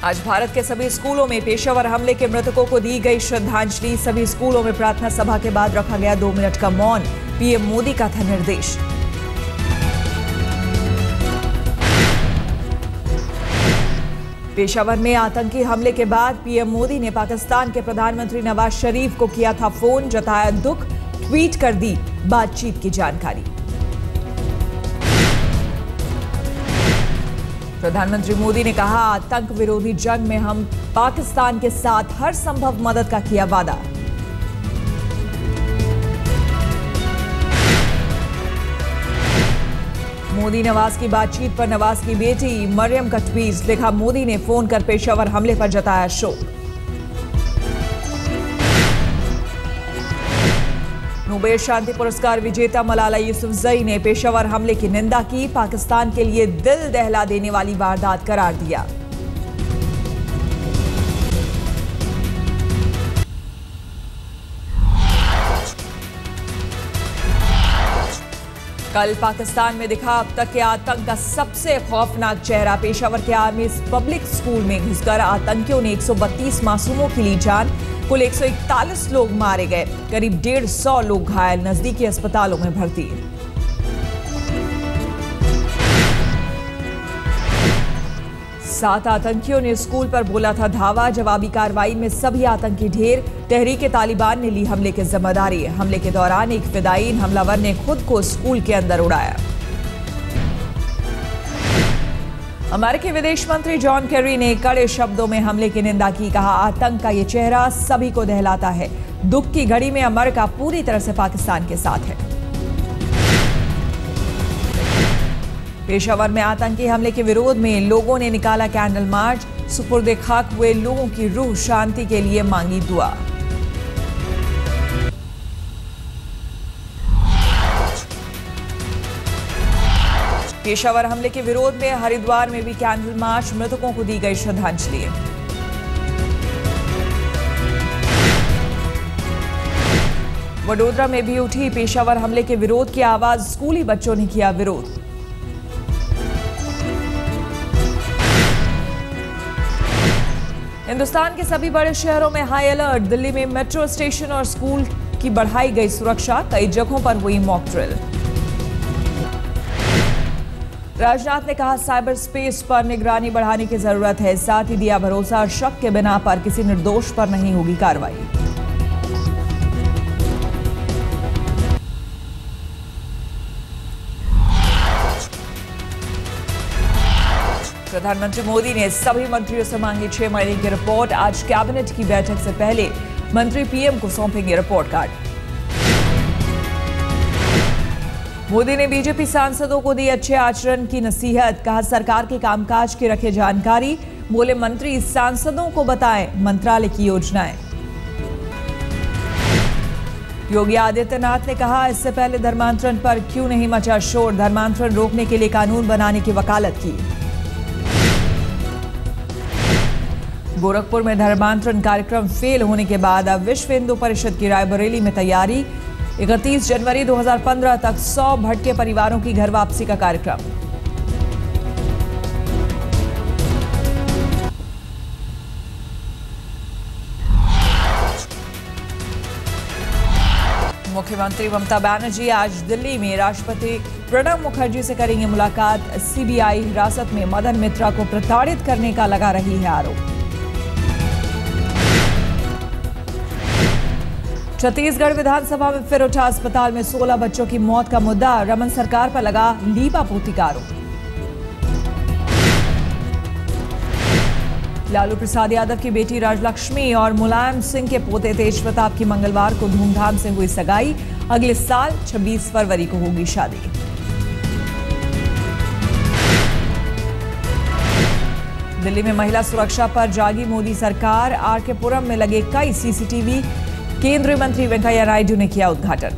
आज भारत के सभी स्कूलों में पेशावर हमले के मृतकों को दी गई श्रद्धांजलि। सभी स्कूलों में प्रार्थना सभा के बाद रखा गया 2 मिनट का मौन। पीएम मोदी का था निर्देश। पेशावर में आतंकी हमले के बाद पीएम मोदी ने पाकिस्तान के प्रधानमंत्री नवाज शरीफ को किया था फोन, जताया दुख, ट्वीट कर दी बातचीत की जानकारी। प्रधानमंत्री मोदी ने कहा, आतंक विरोधी जंग में हम पाकिस्तान के साथ हर संभव मदद का किया वादा। मोदी नवाज की बातचीत पर नवाज की बेटी मरियम का ट्वीट, लिखा, मोदी ने फोन कर पेशावर हमले पर जताया शोक। नोबेल शांति पुरस्कार विजेता मलाला यूसुफजई ने पेशावर हमले की निंदा की, पाकिस्तान के लिए दिल दहला देने वाली वारदात करार दिया। कल पाकिस्तान में दिखा अब तक के आतंक का सबसे खौफनाक चेहरा। पेशावर के आर्मी पब्लिक स्कूल में घुसकर आतंकियों ने 132 मासूमों की ली जान। कुल 141 लोग मारे गए, करीब 150 लोग घायल, नजदीकी अस्पतालों में भर्ती। सात आतंकियों ने स्कूल पर बोला था धावा। जवाबी कार्रवाई में सभी आतंकी ढेर। तहरीके तालिबान ने ली हमले की जिम्मेदारी। हमले के दौरान एक फिदायीन हमलावर ने खुद को स्कूल के अंदर उड़ाया। अमेरिकी विदेश मंत्री जॉन केरी ने कड़े शब्दों में हमले की निंदा की, कहा, आतंक का ये चेहरा सभी को दहलाता है। दुख की घड़ी में अमेरिका पूरी तरह से पाकिस्तान के साथ है। पेशावर में आतंकी हमले के विरोध में लोगों ने निकाला कैंडल मार्च। सुपुर्दे खाक हुए लोगों की रूह शांति के लिए मांगी दुआ। पेशावर हमले के विरोध में हरिद्वार में भी कैंडल मार्च, मृतकों को दी गई श्रद्धांजलि। वडोदरा में भी उठी पेशावर हमले के विरोध की आवाज, स्कूली बच्चों ने किया विरोध। हिंदुस्तान के सभी बड़े शहरों में हाई अलर्ट। दिल्ली में मेट्रो स्टेशन और स्कूल की बढ़ाई गई सुरक्षा, कई जगहों पर हुई मॉक ड्रिल। राजनाथ ने कहा, साइबर स्पेस पर निगरानी बढ़ाने की जरूरत है, साथ ही दिया भरोसा, शक के बिना पर किसी निर्दोष पर नहीं होगी कार्रवाई। प्रधानमंत्री मोदी ने सभी मंत्रियों से मांगी 6 महीने की रिपोर्ट। आज कैबिनेट की बैठक से पहले मंत्री पीएम को सौंपेंगे रिपोर्ट कार्ड। मोदी ने बीजेपी सांसदों को दी अच्छे आचरण की नसीहत, कहा, सरकार के कामकाज की रखे जानकारी। बोले, मंत्री सांसदों को बताएं मंत्रालय की योजनाएं। योगी आदित्यनाथ ने कहा, इससे पहले धर्मांतरण पर क्यों नहीं मचा शोर, धर्मांतरण रोकने के लिए कानून बनाने की वकालत की। गोरखपुर में धर्मांतरण कार्यक्रम फेल होने के बाद अब विश्व हिंदू परिषद की रायबरेली में तैयारी। 31 जनवरी 2015 तक 100 भटके परिवारों की घर वापसी का कार्यक्रम। मुख्यमंत्री ममता बनर्जी आज दिल्ली में राष्ट्रपति प्रणब मुखर्जी से करेंगे मुलाकात। सीबीआई हिरासत में मदन मित्रा को प्रताड़ित करने का लगा रही है आरोप। छत्तीसगढ़ विधानसभा में फिर उठा अस्पताल में 16 बच्चों की मौत का मुद्दा। रमन सरकार पर लगा लीपापोती का आरोप। लालू प्रसाद यादव की बेटी राजलक्ष्मी और मुलायम सिंह के पोते तेज प्रताप की मंगलवार को धूमधाम से हुई सगाई। अगले साल 26 फरवरी को होगी शादी। दिल्ली में महिला सुरक्षा पर जागी मोदी सरकार। आरके पुरम में लगे कई सीसीटीवी। केंद्रीय मंत्री वेंकैया नायडू ने किया उद्घाटन।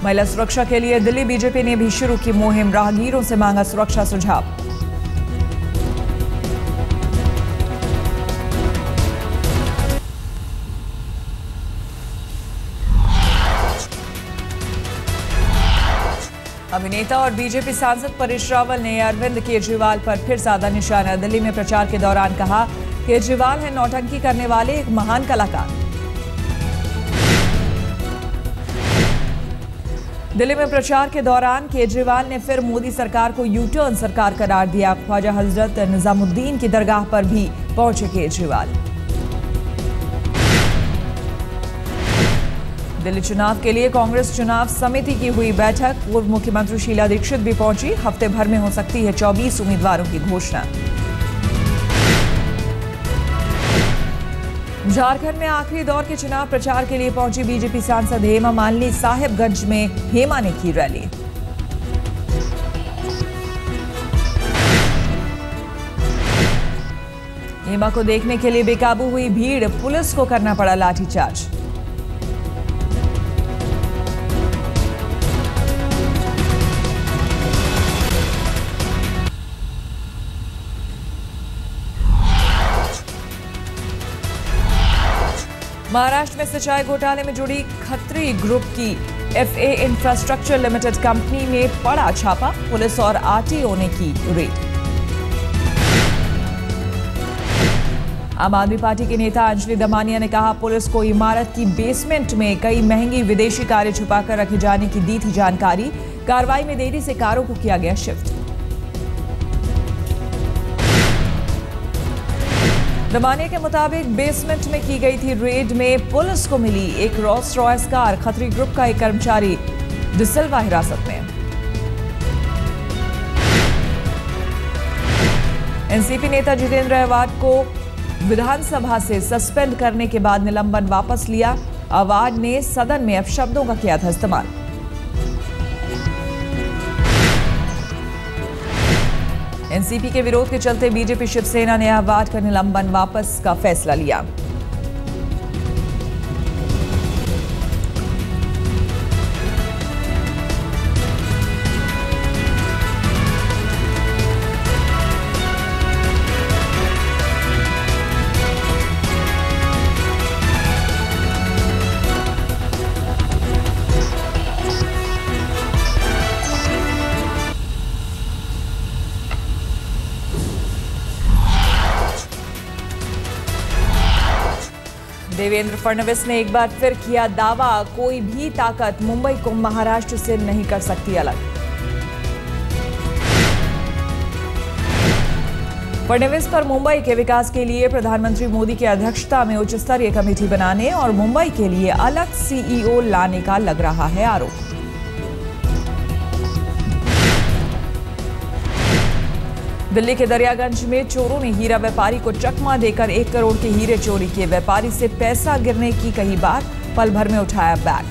महिला सुरक्षा के लिए दिल्ली बीजेपी ने भी शुरू की मुहिम। राहगीरों से मांगा सुरक्षा सुझाव। अभिनेता और बीजेपी सांसद परेश रावल ने अरविंद केजरीवाल पर फिर साधा निशाना। दिल्ली में प्रचार के दौरान कहा, केजरीवाल है नौटंकी करने वाले एक महान कलाकार। दिल्ली में प्रचार के दौरान केजरीवाल ने फिर मोदी सरकार को यू टर्न सरकार करार दिया। ख्वाजा हजरत निजामुद्दीन की दरगाह पर भी पहुंचे केजरीवाल। दिल्ली चुनाव के लिए कांग्रेस चुनाव समिति की हुई बैठक। पूर्व मुख्यमंत्री शीला दीक्षित भी पहुंची। हफ्ते भर में हो सकती है 24 उम्मीदवारों की घोषणा। झारखंड में आखिरी दौर के चुनाव प्रचार के लिए पहुंची बीजेपी सांसद हेमा मालिनी। साहिबगंज में हेमा ने की रैली। हेमा को देखने के लिए बेकाबू हुई भीड़, पुलिस को करना पड़ा लाठीचार्ज। महाराष्ट्र में सिंचाई घोटाले में जुड़ी खत्री ग्रुप की FA इंफ्रास्ट्रक्चर लिमिटेड कंपनी में पड़ा छापा। पुलिस और RTO ने की रेड। आम आदमी पार्टी के नेता अंजलि दमानिया ने कहा, पुलिस को इमारत की बेसमेंट में कई महंगी विदेशी कारें छुपाकर रखे जाने की दी थी जानकारी। कार्रवाई में देरी से कारों को किया गया शिफ्ट। दमानिया के मुताबिक बेसमेंट में की गई थी रेड में पुलिस को मिली एक Rolls Royce car. Khatri group का एक कर्मचारी डिसिल्वा हिरासत में। एनसीपी नेता जितेंद्र अवाड को विधानसभा से सस्पेंड करने के बाद निलंबन वापस लिया। अवाड ने सदन में अपशब्दों का किया था इस्तेमाल। एनसीपी के विरोध के चलते बीजेपी शिवसेना ने अवाड का निलंबन वापस का फैसला लिया। देवेंद्र फडणवीस ने एक बार फिर किया दावा, कोई भी ताकत मुंबई को महाराष्ट्र से नहीं कर सकती अलग। फडणवीस पर मुंबई के विकास के लिए प्रधानमंत्री मोदी की अध्यक्षता में उच्च स्तरीय कमेटी बनाने और मुंबई के लिए अलग CEO लाने का लग रहा है आरोप। दिल्ली के दरियागंज में चोरों ने हीरा व्यापारी को चकमा देकर 1 करोड़ के हीरे चोरी किए। व्यापारी से पैसा गिरने की कही बात, पल भर में उठाया बैग।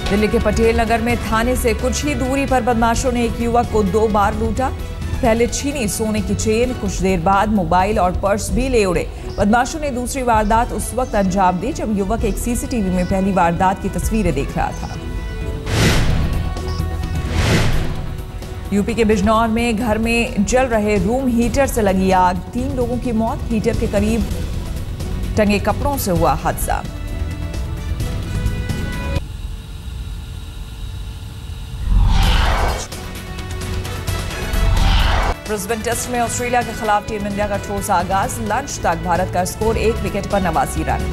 दिल्ली के पटेल नगर में थाने से कुछ ही दूरी पर बदमाशों ने एक युवक को 2 बार लूटा। पहले छीनी सोने की चेन, कुछ देर बाद मोबाइल और पर्स भी ले उड़े। बदमाशों ने दूसरी वारदात उस वक्त अंजाम दी जब युवक एक CCTV में पहली वारदात की तस्वीरें देख रहा था। यूपी के बिजनौर में घर में जल रहे रूम हीटर से लगी आग, 3 लोगों की मौत। हीटर के करीब टंगे कपड़ों से हुआ हादसा। ब्रिस्बेन टेस्ट में ऑस्ट्रेलिया के खिलाफ टीम इंडिया का ठोस आगाज। लंच तक भारत का स्कोर 1 विकेट पर 89 रन।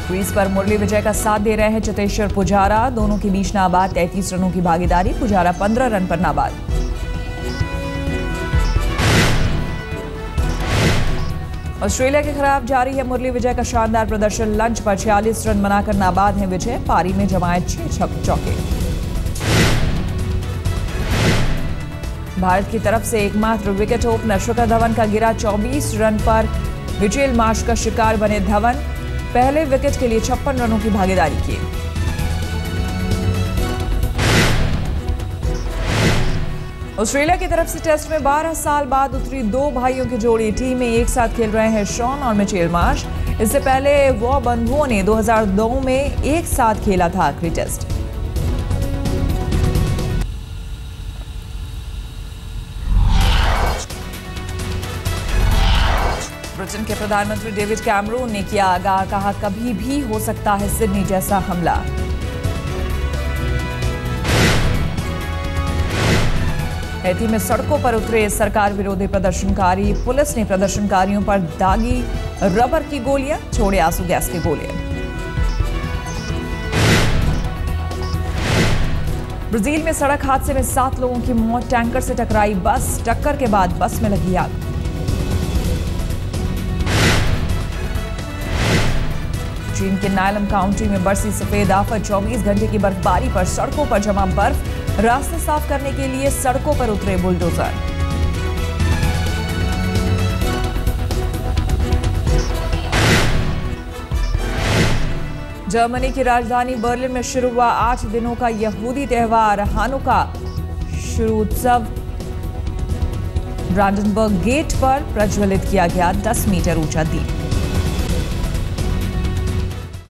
क्रीज पर मुरली विजय का साथ दे रहे हैं चेतेश्वर पुजारा। दोनों के बीच नाबाद 33 रनों की भागीदारी। पुजारा 15 रन पर नाबाद। ऑस्ट्रेलिया के खिलाफ जारी है मुरली विजय का शानदार प्रदर्शन। लंच पर 46 रन बनाकर नाबाद हैं विजय। पारी में जमाए 6 चौके। भारत की तरफ से एकमात्र विकेट ओपनर शिखर धवन का गिरा। 24 रन पर मिचेल मार्श का शिकार बने धवन। पहले विकेट के लिए 56 रनों की भागीदारी की। ऑस्ट्रेलिया की तरफ से टेस्ट में 12 साल बाद उतरी 2 भाइयों की जोड़ी। टीम में एक साथ खेल रहे हैं शॉन और मिचेल मार्श। इससे पहले वो बंधुओं ने 2002 में एक साथ खेला था आखिरी टेस्ट। ब्रिटेन के प्रधानमंत्री डेविड कैमरून ने किया आगाह, कहा कभी भी हो सकता है सिडनी जैसा हमला। हैती में सड़कों पर उतरे सरकार विरोधी प्रदर्शनकारी, पुलिस ने प्रदर्शनकारियों पर दागी रबर की गोलियां, छोड़े आंसू गैस के गोले। ब्राजील में सड़क हादसे में 7 लोगों की मौत, टैंकर से टकराई बस, टक्कर के बाद बस में लगी आग। चीन के नायलम काउंटी में बरसी सफेद आफत, 24 घंटे की बर्फबारी पर सड़कों पर जमा बर्फ, रास्ते साफ करने के लिए सड़कों पर उतरे बुलडोजर। जर्मनी की राजधानी बर्लिन में शुरू हुआ 8 दिनों का यहूदी त्योहार हानुका शुरू उत्सव। ब्रांडनबर्ग गेट पर प्रज्वलित किया गया 10 मीटर ऊंचा दीप।